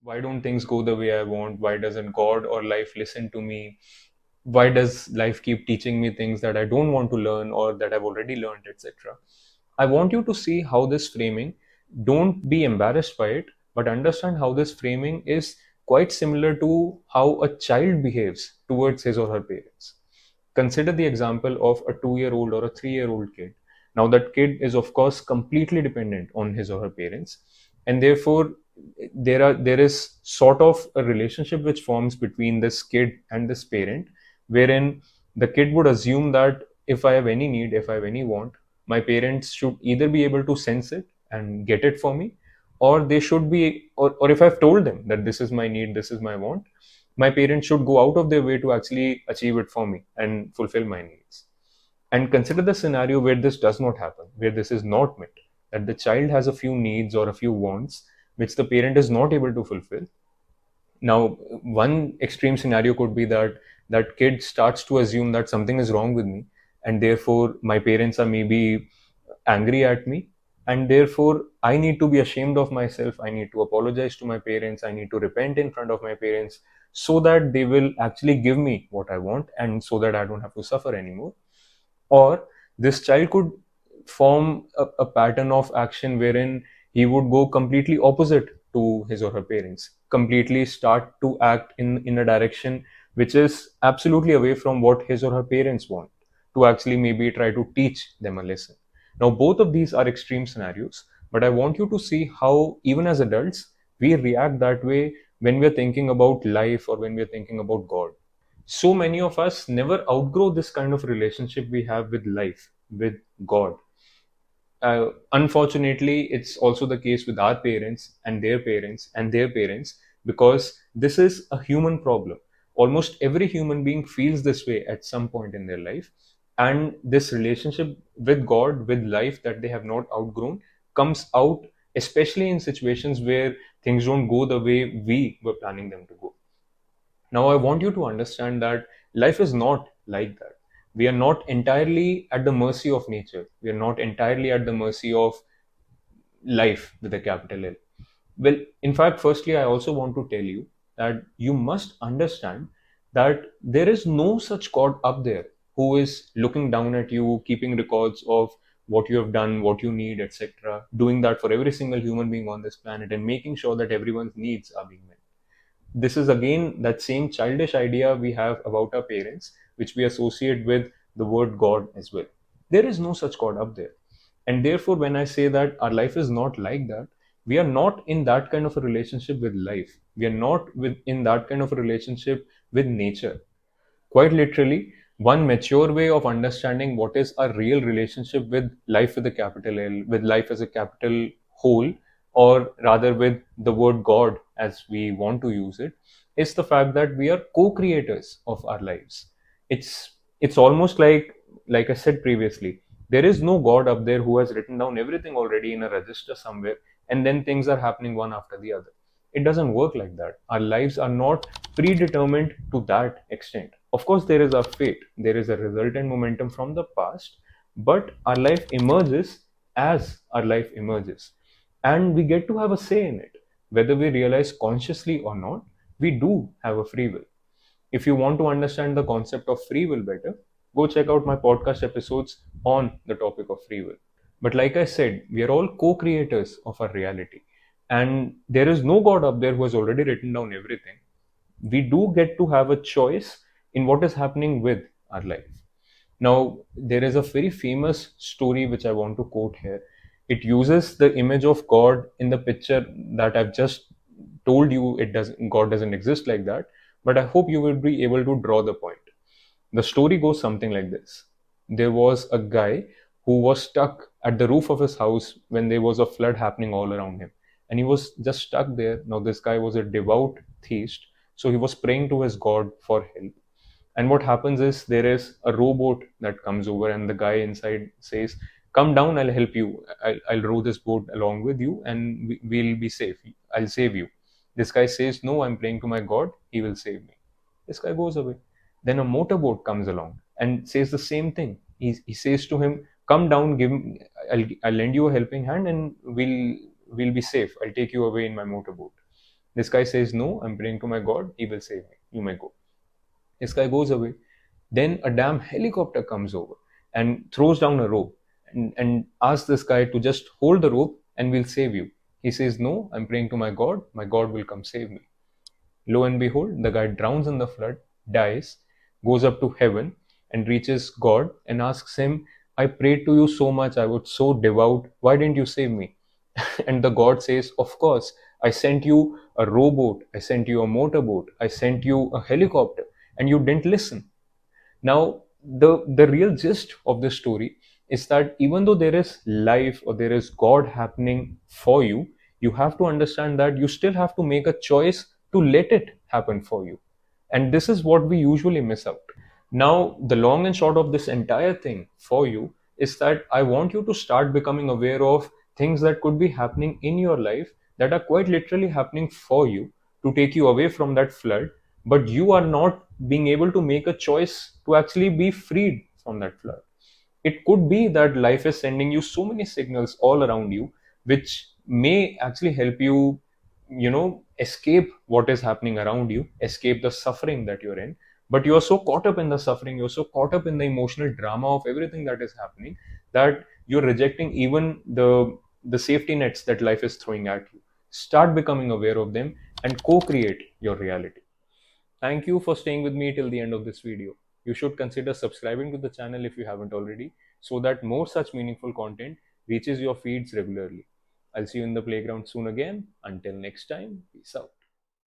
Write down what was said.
Why don't things go the way I want? Why doesn't God or life listen to me? Why does life keep teaching me things that I don't want to learn or that I've already learned, etc.? I want you to see how this framing, don't be embarrassed by it, but understand how this framing is quite similar to how a child behaves towards his or her parents. Consider the example of a 2 year old or a 3 year old kid. Now, that kid is, of course, completely dependent on his or her parents, and therefore, there is sort of a relationship which forms between this kid and this parent, wherein the kid would assume that if I have any need, if I have any want, my parents should either be able to sense it and get it for me, or they should be, or if I've told them that this is my need, this is my want, my parents should go out of their way to actually achieve it for me and fulfill my needs. And consider the scenario where this does not happen, where this is not met, that the child has a few needs or a few wants which the parent is not able to fulfill. Now, one extreme scenario could be that that kid starts to assume that something is wrong with me, and therefore my parents are maybe angry at me, and therefore I need to be ashamed of myself. I need to apologize to my parents. I need to repent in front of my parents so that they will actually give me what I want and so that I don't have to suffer anymore. Or this child could form a pattern of action wherein he would go completely opposite to his or her parents, completely start to act in a direction which is absolutely away from what his or her parents want, to actually maybe try to teach them a lesson. Now, both of these are extreme scenarios, but I want you to see how, even as adults, we react that way when we're thinking about life or when we're thinking about God. So many of us never outgrow this kind of relationship we have with life, with God. Unfortunately, it's also the case with our parents and their parents and their parents, because this is a human problem. Almost every human being feels this way at some point in their life. And this relationship with God, with life that they have not outgrown, comes out especially in situations where things don't go the way we were planning them to go. Now, I want you to understand that life is not like that. We are not entirely at the mercy of nature. We are not entirely at the mercy of life with a capital L. Well, in fact, firstly, I also want to tell you that you must understand that there is no such God up there who is looking down at you, keeping records of what you have done, what you need, etc., doing that for every single human being on this planet and making sure that everyone's needs are being met. This is again that same childish idea we have about our parents, which we associate with the word God as well. There is no such God up there. And therefore, when I say that our life is not like that, we are not in that kind of a relationship with life. We are not in that kind of a relationship with nature. Quite literally, one mature way of understanding what is a real relationship with life with a capital L, with life as a capital whole, or rather with the word God as we want to use it, is the fact that we are co-creators of our lives. It's almost like I said previously, there is no God up there who has written down everything already in a register somewhere, and then things are happening one after the other. It doesn't work like that. Our lives are not predetermined to that extent. Of course, there is a fate, there is a resultant momentum from the past, but our life emerges as our life emerges. And we get to have a say in it. Whether we realize consciously or not, we do have a free will. If you want to understand the concept of free will better, go check out my podcast episodes on the topic of free will. But like I said, we are all co creators of our reality. And there is no God up there who has already written down everything. We do get to have a choice in what is happening with our life. Now, there is a very famous story which I want to quote here. It uses the image of God in the picture that I've just told you. It doesn't, God doesn't exist like that, but I hope you will be able to draw the point. The story goes something like this. There was a guy who was stuck at the roof of his house when there was a flood happening all around him. And he was just stuck there. Now, this guy was a devout theist. So he was praying to his God for help. And what happens is there is a rowboat that comes over, and the guy inside says, "Come down, I'll help you. I'll row this boat along with you, and we'll be safe. I'll save you." This guy says, "No, I'm praying to my God. He will save me." This guy goes away. Then a motorboat comes along and says the same thing. He says to him, "Come down, I'll lend you a helping hand, and we'll be safe. I'll take you away in my motorboat." This guy says, no, I'm praying to my God, he will save me, you may go. This guy goes away. Then a damn helicopter comes over and throws down a rope and asks this guy to just hold the rope and we'll save you. He says, no, I'm praying to my God will come save me. Lo and behold, the guy drowns in the flood, dies, goes up to heaven, and reaches God and asks him, I prayed to you so much, I was so devout, why didn't you save me? And the God says, of course, I sent you a rowboat, I sent you a motorboat, I sent you a helicopter, and you didn't listen. Now, the real gist of this story is that even though there is life or there is God happening for you, you have to understand that you still have to make a choice to let it happen for you. And this is what we usually miss out. Now, the long and short of this entire thing for you is that I want you to start becoming aware of things that could be happening in your life that are quite literally happening for you to take you away from that flood, but you are not being able to make a choice to actually be freed from that flood. It could be that life is sending you so many signals all around you, which may actually help you, escape what is happening around you, escape the suffering that you're in. But you're so caught up in the suffering, you're so caught up in the emotional drama of everything that is happening, that you're rejecting even the safety nets that life is throwing at you. Start becoming aware of them and co-create your reality. Thank you for staying with me till the end of this video. You should consider subscribing to the channel if you haven't already, so that more such meaningful content reaches your feeds regularly. I'll see you in the playground soon again. Until next time, peace out.